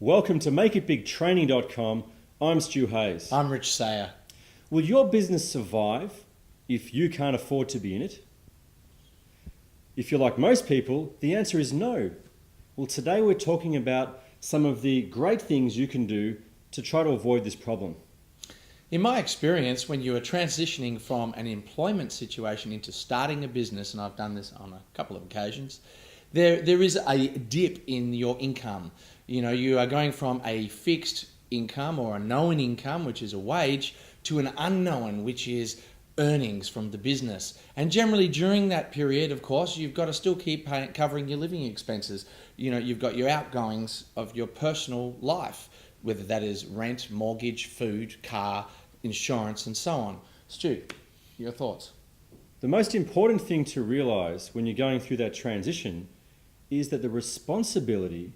Welcome to MakeItBigTraining.com. I'm Stu Hayes. I'm Rich Sayer. Will your business survive if you can't afford to be in it? If you're like most people, the answer is no. Well, today we're talking about some of the great things you can do to try to avoid this problem. In my experience, when you are transitioning from an employment situation into starting a business, and I've done this on a couple of occasions, there is a dip in your income. You know, you are going from a fixed income or a known income, which is a wage, to an unknown, which is earnings from the business. And generally during that period, of course, you've got to still keep covering your living expenses. You know, you've got your outgoings of your personal life, whether that is rent, mortgage, food, car, insurance, and so on. Stu, your thoughts? The most important thing to realize when you're going through that transition is that the responsibility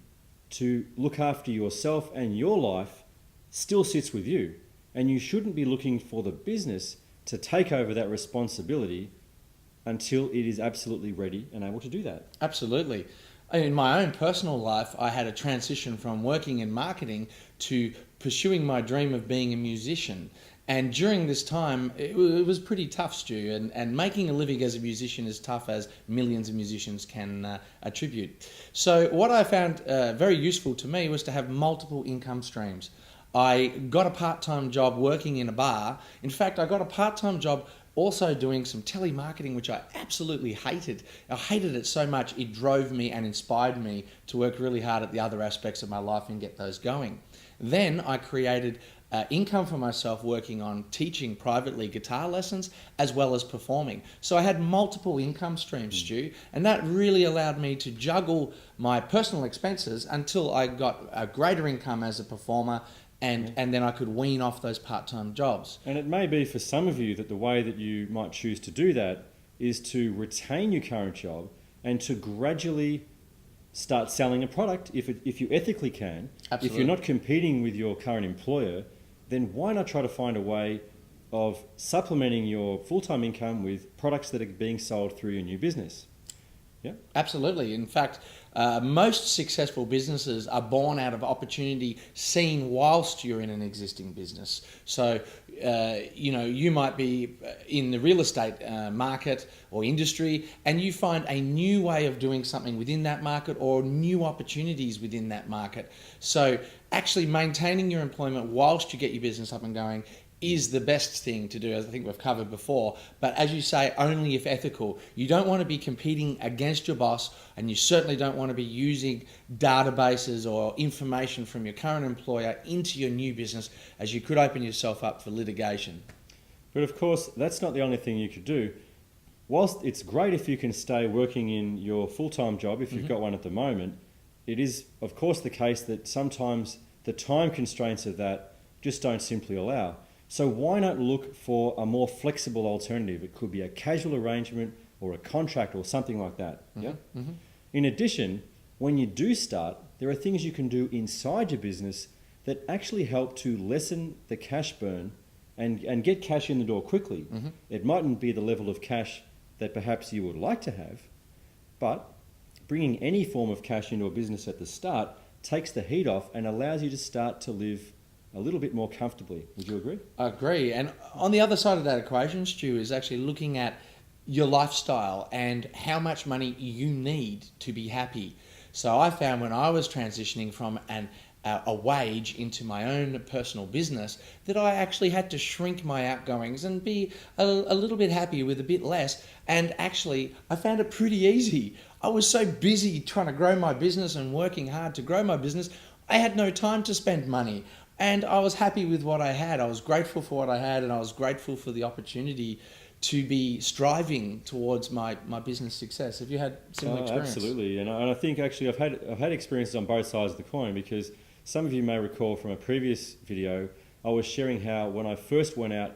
to look after yourself and your life still sits with you. And you shouldn't be looking for the business to take over that responsibility until it is absolutely ready and able to do that. Absolutely. In my own personal life, I had a transition from working in marketing to pursuing my dream of being a musician. And during this time, it was pretty tough, Stu, and making a living as a musician is tough as millions of musicians can attribute. So what I found very useful to me was to have multiple income streams. I got a part-time job working in a bar. In fact, I got a part-time job also doing some telemarketing, which I absolutely hated. I hated it so much, it drove me and inspired me to work really hard at the other aspects of my life and get those going. Then I created income for myself working on teaching privately guitar lessons as well as performing. So I had multiple income streams, Stu, and that really allowed me to juggle my personal expenses until I got a greater income as a performer, and then I could wean off those part-time jobs. And it may be for some of you that the way that you might choose to do that is to retain your current job and to gradually start selling a product if you ethically can. Absolutely. If you're not competing with your current employer, then why not try to find a way of supplementing your full-time income with products that are being sold through your new business? Yeah, absolutely. In fact, most successful businesses are born out of opportunity seen whilst you're in an existing business. So, you might be in the real estate market or industry, and you find a new way of doing something within that market or new opportunities within that market. So actually maintaining your employment whilst you get your business up and going is the best thing to do, as I think we've covered before. But as you say, only if ethical. You don't want to be competing against your boss, and you certainly don't want to be using databases or information from your current employer into your new business, as you could open yourself up for litigation. But of course, that's not the only thing you could do. Whilst it's great if you can stay working in your full-time job, if you've got one at the moment, it is, of course, the case that sometimes the time constraints of that just don't simply allow. So why not look for a more flexible alternative? It could be a casual arrangement or a contract or something like that. Yeah. In addition, when you do start, there are things you can do inside your business that actually help to lessen the cash burn and get cash in the door quickly. It mightn't be the level of cash that perhaps you would like to have, but bringing any form of cash into a business at the start takes the heat off and allows you to start to live a little bit more comfortably. Would you agree? I agree. And on the other side of that equation, Stu, is actually looking at your lifestyle and how much money you need to be happy. So I found when I was transitioning from a wage into my own personal business that I actually had to shrink my outgoings and be a little bit happy with a bit less. And actually, I found it pretty easy. I was so busy trying to grow my business and working hard to grow my business, I had no time to spend money. And I was happy with what I had. I was grateful for what I had, and I was grateful for the opportunity to be striving towards my business success. Have you had similar experience? Absolutely, and I think actually I've had experiences on both sides of the coin, because some of you may recall from a previous video, I was sharing how when I first went out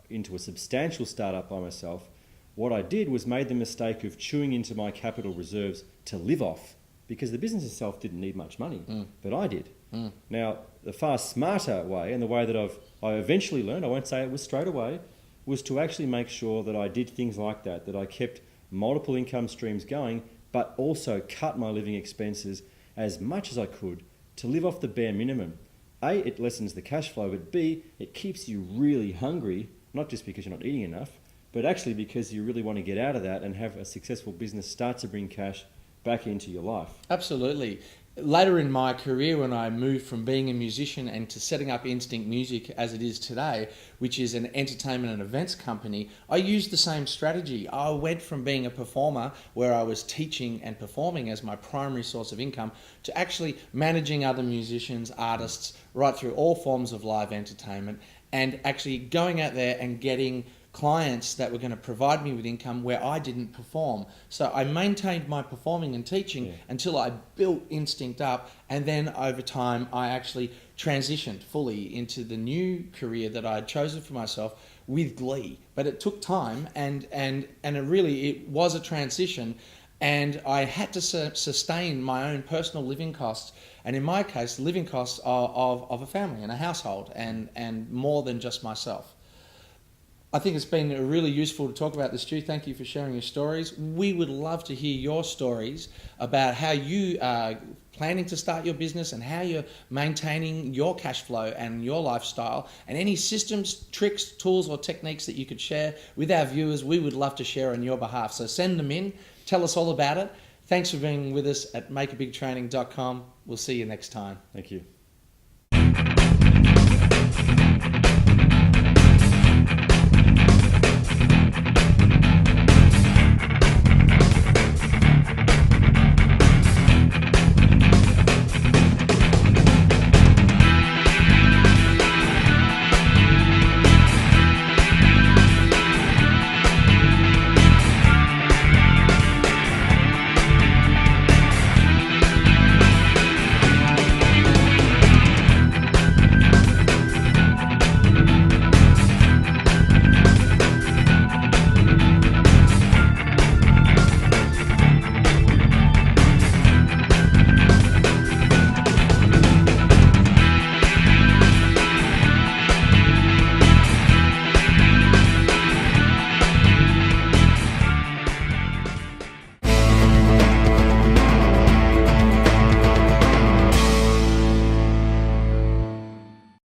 into a substantial startup by myself, what I did was made the mistake of chewing into my capital reserves to live off, because the business itself didn't need much money, but I did. Now, the far smarter way, and the way that I eventually learned, I won't say it was straight away, was to actually make sure that I did things like that I kept multiple income streams going, but also cut my living expenses as much as I could to live off the bare minimum. A, it lessens the cash flow, but B, it keeps you really hungry, not just because you're not eating enough, but actually because you really want to get out of that and have a successful business start to bring cash back into your life. Absolutely. Later in my career, when I moved from being a musician and to setting up Instinct Music as it is today, which is an entertainment and events company, I used the same strategy. I went from being a performer where I was teaching and performing as my primary source of income to actually managing other musicians, artists, right through all forms of live entertainment, and actually going out there and getting clients that were going to provide me with income where I didn't perform. So I maintained my performing and teaching until I built Instinct up, and then over time I actually transitioned fully into the new career that I had chosen for myself with glee. But it took time, and it was a transition, and I had to sustain my own personal living costs, and in my case living costs of a family and a household, and more than just myself. I think it's been really useful to talk about this, Stu. Thank you for sharing your stories. We would love to hear your stories about how you are planning to start your business and how you're maintaining your cash flow and your lifestyle, and any systems, tricks, tools or techniques that you could share with our viewers. We would love to share on your behalf. So send them in. Tell us all about it. Thanks for being with us at makeabigtraining.com. We'll see you next time. Thank you.